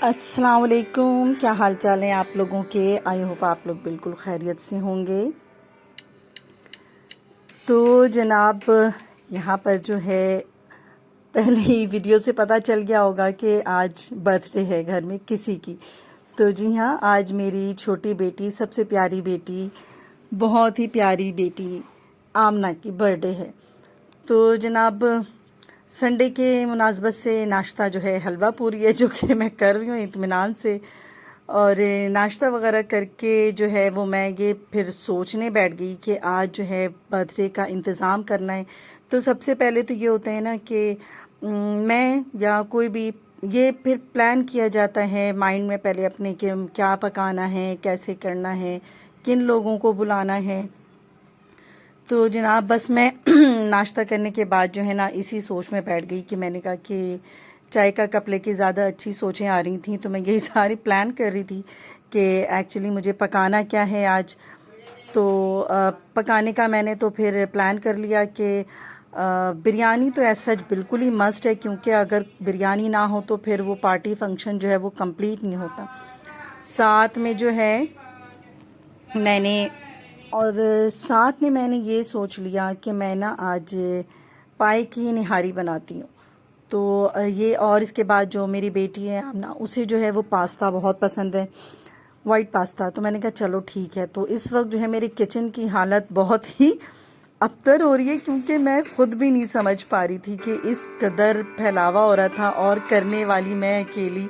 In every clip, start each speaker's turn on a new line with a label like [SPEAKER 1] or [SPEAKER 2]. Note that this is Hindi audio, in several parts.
[SPEAKER 1] अस्सलाम वालेकुम। क्या हाल चाल है आप लोगों के। आई होप आप लोग बिल्कुल खैरियत से होंगे। तो जनाब, यहाँ पर जो है पहले ही वीडियो से पता चल गया होगा कि आज बर्थडे है घर में किसी की। तो जी हाँ, आज मेरी छोटी बेटी, सबसे प्यारी बेटी, बहुत ही प्यारी बेटी आमना की बर्थडे है। तो जनाब, संडे के मुनासबत से नाश्ता जो है हलवा पूरी है, जो कि मैं कर रही हूँ इत्मीनान से। और नाश्ता वगैरह करके जो है वो मैं ये फिर सोचने बैठ गई कि आज जो है बर्थडे का इंतज़ाम करना है। तो सबसे पहले तो ये होता है ना कि मैं या कोई भी, ये फिर प्लान किया जाता है माइंड में पहले अपने कि क्या पकाना है, कैसे करना है, किन लोगों को बुलाना है। तो जनाब बस मैं नाश्ता करने के बाद जो है ना इसी सोच में बैठ गई कि मैंने कहा कि चाय का कप लेके ज़्यादा अच्छी सोचें आ रही थी। तो मैं यही सारी प्लान कर रही थी कि एक्चुअली मुझे पकाना क्या है आज। तो पकाने का मैंने तो फिर प्लान कर लिया कि बिरयानी तो ऐसा सच बिल्कुल ही मस्ट है, क्योंकि अगर बिरयानी ना हो तो फिर वो पार्टी फंक्शन जो है वो कंप्लीट नहीं होता। साथ में जो है मैंने और साथ में मैंने ये सोच लिया कि मैं ना आज पाए की निहारी बनाती हूँ। तो ये, और इसके बाद जो मेरी बेटी है आमना, उसे जो है वो पास्ता बहुत पसंद है, वाइट पास्ता। तो मैंने कहा चलो ठीक है। तो इस वक्त जो है मेरी किचन की हालत बहुत ही अबतर हो रही है, क्योंकि मैं खुद भी नहीं समझ पा रही थी कि इस कदर फैलावा हो रहा था और करने वाली मैं अकेली।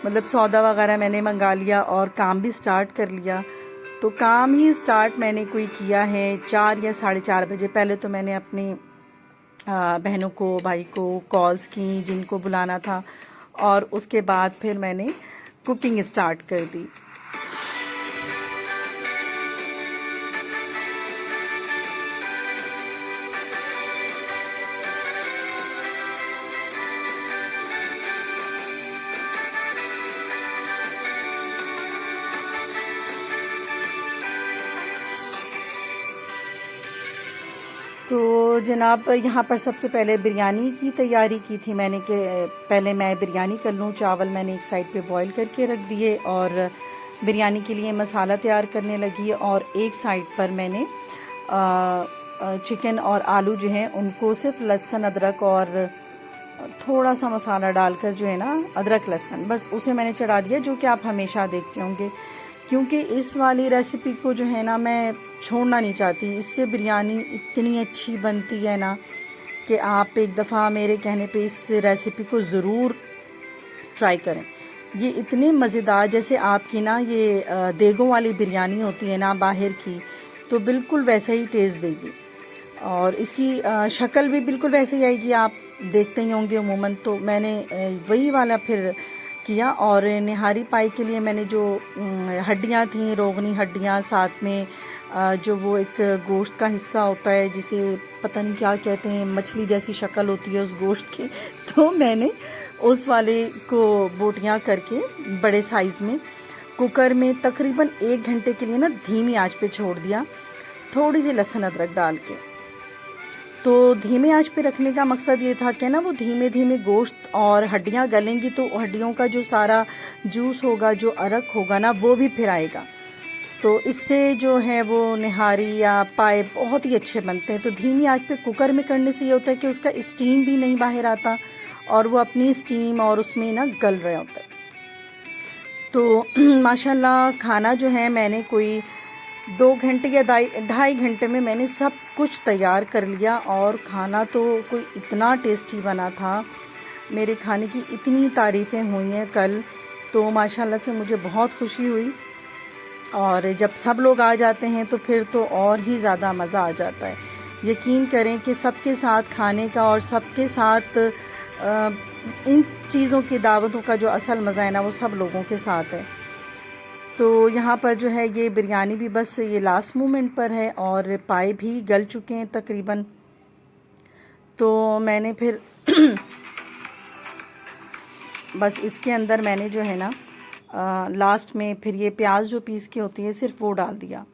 [SPEAKER 1] मतलब सौदा वगैरह मैंने मंगा लिया और काम भी स्टार्ट कर लिया। तो काम ही स्टार्ट मैंने कोई किया है 4 या 4:30 बजे। पहले तो मैंने अपनी बहनों को, भाई को कॉल्स की जिनको बुलाना था, और उसके बाद फिर मैंने कुकिंग स्टार्ट कर दी। तो जनाब, यहाँ पर सबसे पहले बिरयानी की तैयारी की थी मैंने कि पहले मैं बिरयानी कर लूँ। चावल मैंने एक साइड पे बॉईल करके रख दिए और बिरयानी के लिए मसाला तैयार करने लगी। और एक साइड पर मैंने चिकन और आलू जो हैं उनको सिर्फ लहसुन अदरक और थोड़ा सा मसाला डालकर जो है ना, अदरक लहसुन, बस उसे मैंने चढ़ा दिया, जो कि आप हमेशा देखते होंगे। क्योंकि इस वाली रेसिपी को जो है ना मैं छोड़ना नहीं चाहती। इससे बिरयानी इतनी अच्छी बनती है ना कि आप एक दफ़ा मेरे कहने पे इस रेसिपी को ज़रूर ट्राई करें। ये इतने मज़ेदार, जैसे आपकी ना ये देगों वाली बिरयानी होती है ना बाहर की, तो बिल्कुल वैसा ही टेस्ट देगी। और इसकी शक्ल भी बिल्कुल वैसे ही आएगी, आप देखते ही होंगे अमूमन। तो मैंने वही वाला फिर किया। और निहारी पाई के लिए मैंने जो हड्डियाँ थी, रोगनी हड्डियाँ, साथ में जो वो एक गोश्त का हिस्सा होता है जिसे पता नहीं क्या कहते हैं, मछली जैसी शक्ल होती है उस गोश्त की, तो मैंने उस वाले को बोटियाँ करके बड़े साइज़ में कुकर में तकरीबन 1 घंटे के लिए ना धीमी आंच पे छोड़ दिया, थोड़ी सी लहसुन अदरक डाल के। तो धीमे आंच पे रखने का मकसद ये था कि ना वो धीमे धीमे गोश्त और हड्डियां गलेंगी, तो हड्डियों का जो सारा जूस होगा, जो अरक होगा ना, वो भी फिर आएगा। तो इससे जो है वो निहारी या पाए बहुत ही अच्छे बनते हैं। तो धीमी आंच पे कुकर में करने से ये होता है कि उसका स्टीम भी नहीं बाहर आता और वो अपनी स्टीम और उसमें ना गल रहा होता है। तो माशाल्लाह खाना जो है मैंने कोई 2 घंटे या 2.5 घंटे में मैंने सब कुछ तैयार कर लिया। और खाना तो कोई इतना टेस्टी बना था, मेरे खाने की इतनी तारीफ़ें हुई हैं कल, तो माशाल्लाह से मुझे बहुत खुशी हुई। और जब सब लोग आ जाते हैं तो फिर तो और ही ज़्यादा मज़ा आ जाता है। यकीन करें कि सबके साथ खाने का और सबके साथ इन चीज़ों की दावतों का जो असल मज़ा है ना, वो सब लोगों के साथ है। तो यहाँ पर जो है ये बिरयानी भी बस ये लास्ट मोमेंट पर है और पाए भी गल चुके हैं तकरीबन। तो मैंने फिर बस इसके अंदर मैंने जो है ना लास्ट में फिर ये प्याज जो पीस के होती है सिर्फ वो डाल दिया,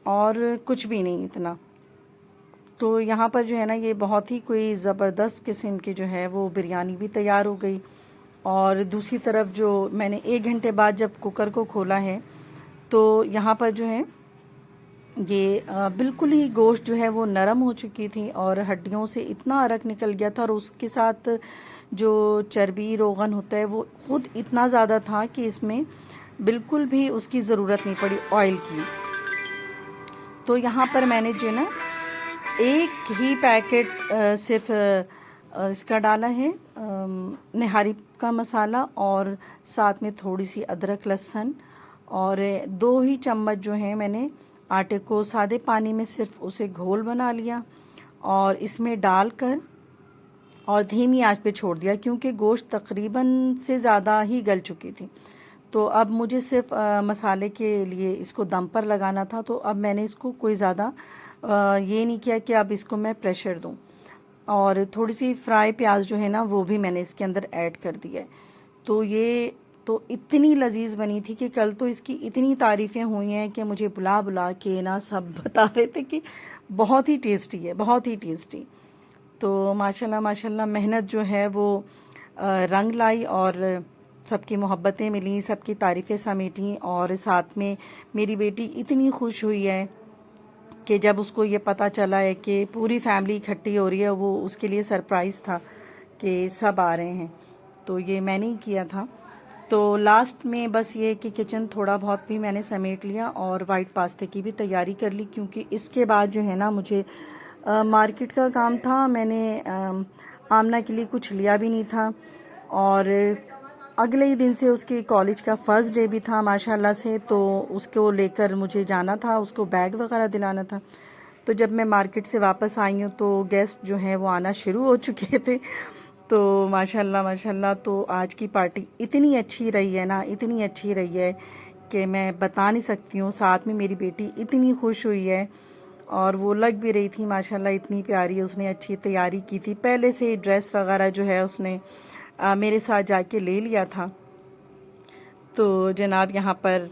[SPEAKER 1] और कुछ भी नहीं इतना। तो यहाँ पर जो है ना ये बहुत ही कोई ज़बरदस्त किस्म की जो है वो बिरयानी भी तैयार हो गई। और दूसरी तरफ जो मैंने 1 घंटे बाद जब कुकर को खोला है तो यहाँ पर जो है ये बिल्कुल ही गोश्त जो है वो नरम हो चुकी थी और हड्डियों से इतना अरक निकल गया था, और उसके साथ जो चर्बी रोगन होता है वो खुद इतना ज़्यादा था कि इसमें बिल्कुल भी उसकी ज़रूरत नहीं पड़ी ऑयल की। तो यहाँ पर मैंने जो है ना एक ही पैकेट सिर्फ इसका डाला है, निहारी का मसाला, और साथ में थोड़ी सी अदरक लहसुन, और 2 ही चम्मच जो है मैंने आटे को सादे पानी में सिर्फ उसे घोल बना लिया और इसमें डालकर और धीमी आंच पे छोड़ दिया, क्योंकि गोश्त तकरीबन से ज़्यादा ही गल चुकी थी। तो अब मुझे सिर्फ मसाले के लिए इसको दम पर लगाना था। तो अब मैंने इसको कोई ज़्यादा ये नहीं किया कि अब इसको मैं प्रेशर दूं, और थोड़ी सी फ्राई प्याज जो है ना वो भी मैंने इसके अंदर ऐड कर दिया है। तो ये तो इतनी लजीज बनी थी कि कल तो इसकी इतनी तारीफ़ें हुई हैं कि मुझे बुला बुला के ना सब बता रहे थे कि बहुत ही टेस्टी है, बहुत ही टेस्टी। तो माशाल्लाह माशाल्लाह मेहनत जो है वो रंग लाई, और सबकी मोहब्बतें मिली, सबकी तारीफ़ें समेटी, और साथ में मेरी बेटी इतनी खुश हुई है कि जब उसको ये पता चला है कि पूरी फैमिली इकट्ठी हो रही है, वो उसके लिए सरप्राइज़ था कि सब आ रहे हैं। तो ये मैंने ही किया था। तो लास्ट में बस ये कि किचन थोड़ा बहुत भी मैंने समेट लिया और वाइट पास्ते की भी तैयारी कर ली, क्योंकि इसके बाद जो है ना मुझे मार्केट का काम था। मैंने आमना के लिए कुछ लिया भी नहीं था, और अगले ही दिन से उसके कॉलेज का फर्स्ट डे भी था माशाल्लाह से, तो उसको लेकर मुझे जाना था, उसको बैग वगैरह दिलाना था। तो जब मैं मार्केट से वापस आई हूँ तो गेस्ट जो हैं वो आना शुरू हो चुके थे। तो माशाल्लाह माशाल्लाह, तो आज की पार्टी इतनी अच्छी रही है ना, इतनी अच्छी रही है कि मैं बता नहीं सकती हूँ। साथ में मेरी बेटी इतनी खुश हुई है, और वो लग भी रही थी माशाल्लाह इतनी प्यारी। उसने अच्छी तैयारी की थी, पहले से ही ड्रेस वगैरह जो है उसने मेरे साथ जाके ले लिया था। तो जनाब यहाँ पर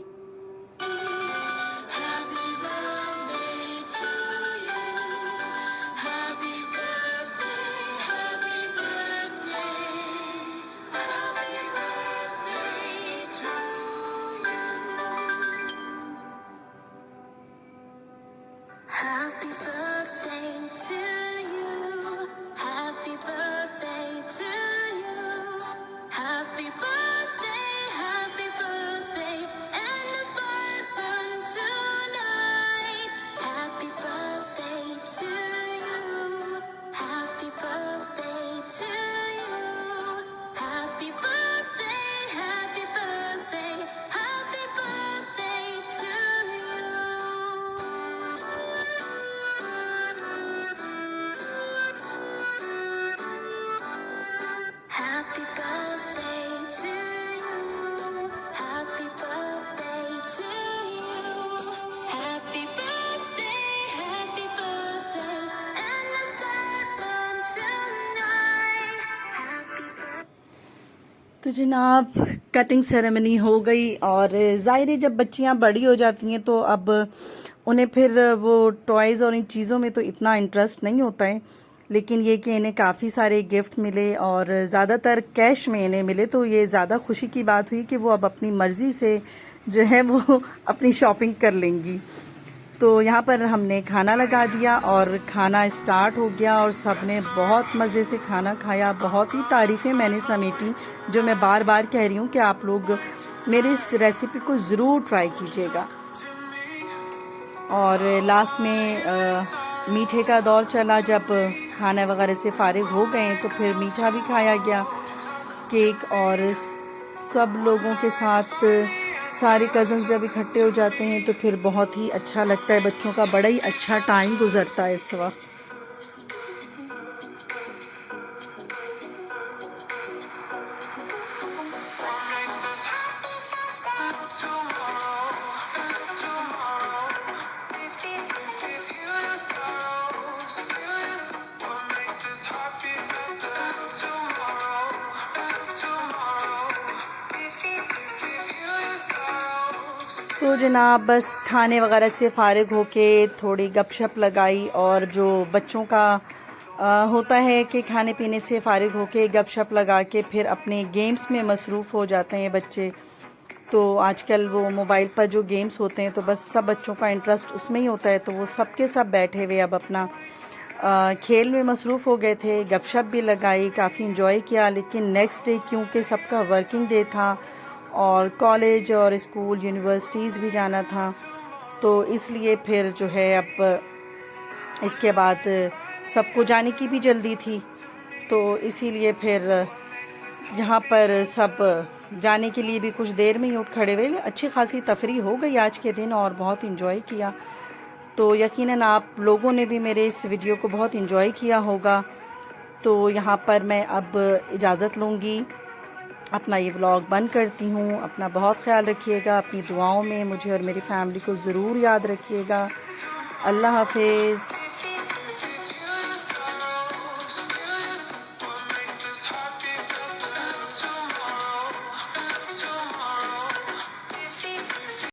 [SPEAKER 1] तो जनाब कटिंग सेरेमनी हो गई, और ज़ाहिर है जब बच्चियां बड़ी हो जाती हैं तो अब उन्हें फिर वो टॉयज़ और इन चीज़ों में तो इतना इंटरेस्ट नहीं होता है, लेकिन ये कि इन्हें काफ़ी सारे गिफ्ट मिले और ज़्यादातर कैश में इन्हें मिले, तो ये ज़्यादा खुशी की बात हुई कि वो अब अपनी मर्ज़ी से जो है वो अपनी शॉपिंग कर लेंगी। तो यहाँ पर हमने खाना लगा दिया और खाना स्टार्ट हो गया, और सबने बहुत मज़े से खाना खाया। बहुत ही तारीफ़ें मैंने समेटी, जो मैं बार बार कह रही हूँ कि आप लोग मेरी इस रेसिपी को ज़रूर ट्राई कीजिएगा। और लास्ट में मीठे का दौर चला। जब खाने वगैरह से फारिग हो गए तो फिर मीठा भी खाया गया, केक, और सब लोगों के साथ सारे कज़न्स जब इकट्ठे हो जाते हैं तो फिर बहुत ही अच्छा लगता है। बच्चों का बड़ा ही अच्छा टाइम गुजरता है इस वक्त। तो जनाब बस खाने वगैरह से फ़ारिग होके थोड़ी गपशप लगाई, और जो बच्चों का होता है कि खाने पीने से फ़ारिग होके गपशप लगा के फिर अपने गेम्स में मसरूफ़ हो जाते हैं बच्चे। तो आजकल वो मोबाइल पर जो गेम्स होते हैं तो बस सब बच्चों का इंटरेस्ट उसमें ही होता है, तो वो सब के सब बैठे हुए अब अपना खेल में मसरूफ़ हो गए थे। गपशप भी लगाई, काफ़ी इंजॉय किया। लेकिन नेक्स्ट डे क्योंकि सबका वर्किंग डे था और कॉलेज और स्कूल यूनिवर्सिटीज़ भी जाना था, तो इसलिए फिर जो है अब इसके बाद सबको जाने की भी जल्दी थी, तो इसीलिए फिर यहाँ पर सब जाने के लिए भी कुछ देर में ही उठ खड़े हुए। अच्छी खासी तफरीह हो गई आज के दिन और बहुत इंजॉय किया। तो यकीनन आप लोगों ने भी मेरे इस वीडियो को बहुत इंजॉय किया होगा। तो यहाँ पर मैं अब इजाज़त लूँगी, अपना ये व्लॉग बंद करती हूँ। अपना बहुत ख्याल रखिएगा, अपनी दुआओं में मुझे और मेरी फैमिली को ज़रूर याद रखिएगा। अल्लाह हाफिज़।